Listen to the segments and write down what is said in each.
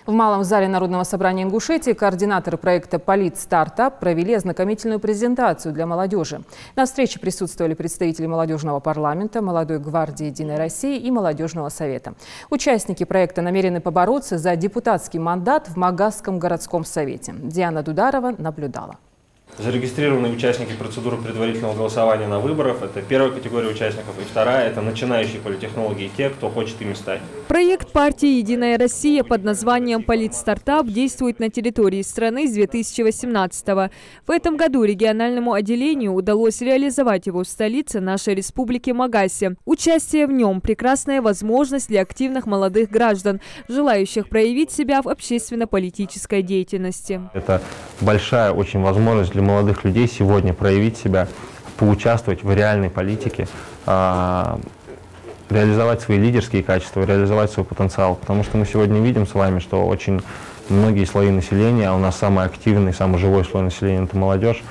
В Малом зале Народного собрания Ингушетии координаторы проекта «Политстартап» провели ознакомительную презентацию для молодежи. На встрече присутствовали представители молодежного парламента, молодой гвардии «Единой России» и молодежного совета. Участники проекта намерены побороться за депутатский мандат в Магасском городском совете. Диана Дударова наблюдала. Зарегистрированные участники процедуры предварительного голосования на выборах – это первая категория участников, и вторая – это начинающие политтехнологи и те, кто хочет ими стать. Проект партии «Единая Россия» под названием «Политстартап» действует на территории страны с 2018-го. В этом году региональному отделению удалось реализовать его в столице нашей республики Магасе. Участие в нем – прекрасная возможность для активных молодых граждан, желающих проявить себя в общественно-политической деятельности. Это большая очень возможность для молодых людей сегодня проявить себя, поучаствовать в реальной политике, реализовать свои лидерские качества, реализовать свой потенциал. Потому что мы сегодня видим с вами, что очень многие слои населения, а у нас самый активный, самый живой слой населения – это молодежь,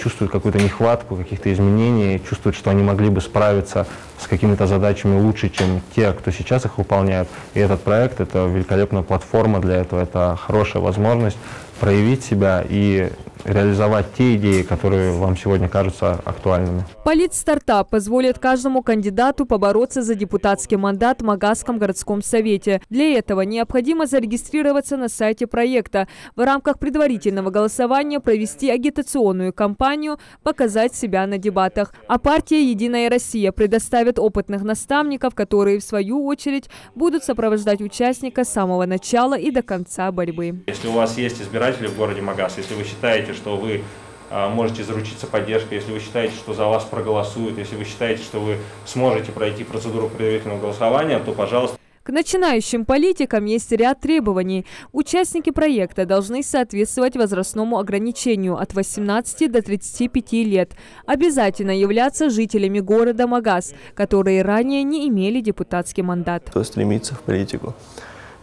чувствуют какую-то нехватку, каких-то изменений, чувствуют, что они могли бы справиться с какими-то задачами лучше, чем те, кто сейчас их выполняет. И этот проект – это великолепная платформа для этого, это хорошая возможность проявить себя и реализовать те идеи, которые вам сегодня кажутся актуальными. Политстартап позволит каждому кандидату побороться за депутатский мандат в Магасском городском совете. Для этого необходимо зарегистрироваться на сайте проекта, в рамках предварительного голосования провести агитационную кампанию, показать себя на дебатах. А партия «Единая Россия» предоставит опытных наставников, которые, в свою очередь, будут сопровождать участника с самого начала и до конца борьбы. Если у вас есть избиратели в городе Магас, если вы считаете, что вы можете заручиться поддержкой, если вы считаете, что за вас проголосуют, если вы считаете, что вы сможете пройти процедуру предварительного голосования, то, пожалуйста. К начинающим политикам есть ряд требований. Участники проекта должны соответствовать возрастному ограничению от 18 до 35 лет. Обязательно являться жителями города Магас, которые ранее не имели депутатский мандат. Кто стремится в политику,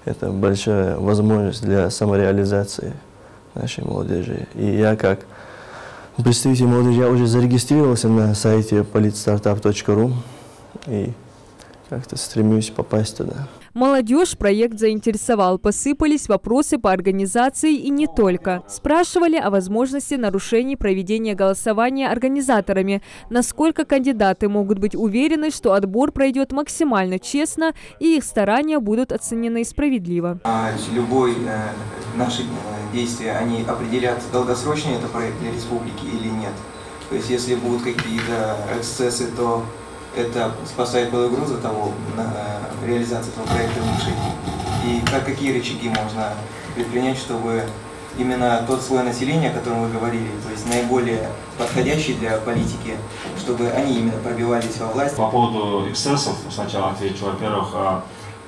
это большая возможность для самореализации нашей молодежи. И я как представитель молодежи, я уже зарегистрировался на сайте politstartup.ru и как-то стремлюсь попасть туда. Молодежь проект заинтересовал. Посыпались вопросы по организации и не только. Спрашивали о возможности нарушений проведения голосования организаторами. Насколько кандидаты могут быть уверены, что отбор пройдет максимально честно и их старания будут оценены справедливо. Любое наши действия, они определят, долгосрочный это проект для республики или нет. То есть если будут какие-то эксцессы, то это спасает под угрозу того, реализации этого проекта в Ингушетии. И какие рычаги можно предпринять, чтобы именно тот слой населения, о котором вы говорили, то есть наиболее подходящий для политики, чтобы они именно пробивались во власть? По поводу эксцессов сначала отвечу. Во-первых,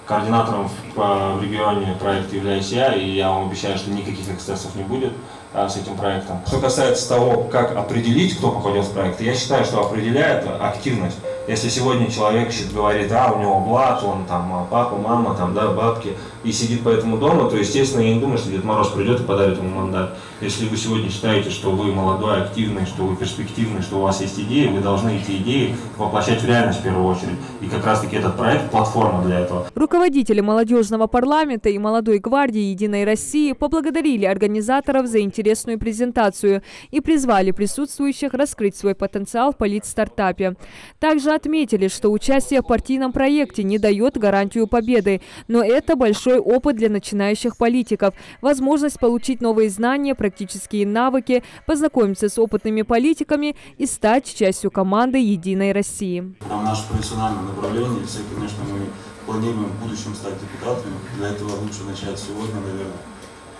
координатором в регионе проекта являюсь я, и я вам обещаю, что никаких эксцессов не будет с этим проектом. Что касается того, как определить, кто попадет в проект, я считаю, что определяет активность. Если сегодня человек говорит, у него блат, он там папа, мама, там, да, бабки, и сидит по этому дому, то, естественно, я не думаю, что Дед Мороз придет и подарит ему мандат. Если вы сегодня считаете, что вы молодой, активный, что вы перспективный, что у вас есть идеи, вы должны эти идеи воплощать в реальность в первую очередь. И как раз-таки этот проект – платформа для этого. Руководители молодежного парламента и молодой гвардии «Единой России» поблагодарили организаторов за интересную презентацию и призвали присутствующих раскрыть свой потенциал в политстартапе. Также отметили, что участие в партийном проекте не дает гарантию победы, но это большой опыт для начинающих политиков, возможность получить новые знания, практические навыки, познакомиться с опытными политиками и стать частью команды «Единой России». В нашем профессиональном направлении, если, конечно, мы планируем в будущем стать депутатами, для этого лучше начать сегодня, наверное.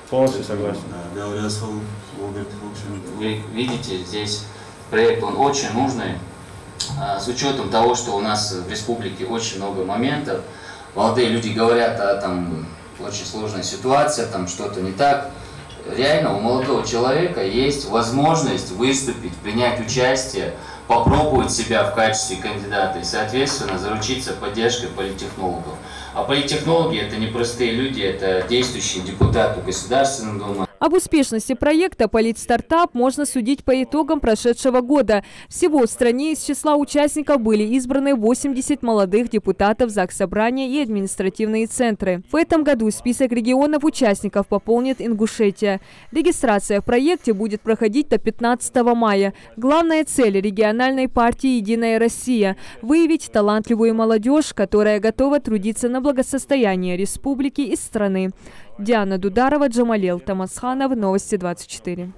Полностью согласен. Вы видите, здесь проект, он очень нужный. С учетом того, что у нас в республике очень много моментов, молодые люди говорят, там очень сложная ситуация, там что-то не так. Реально у молодого человека есть возможность выступить, принять участие, попробовать себя в качестве кандидата и, соответственно, заручиться поддержкой политтехнологов. А политтехнологи – это не простые люди, это действующие депутаты Государственной Думы. Об успешности проекта «Политстартап» можно судить по итогам прошедшего года. Всего в стране из числа участников были избраны 80 молодых депутатов Заксобрания и административные центры. В этом году список регионов-участников пополнит Ингушетия. Регистрация в проекте будет проходить до 15 мая. Главная цель региональной партии «Единая Россия» – выявить талантливую молодежь, которая готова трудиться на благосостояние республики и страны. Диана Дударова, Джамалел Тамасханов, Новости 24.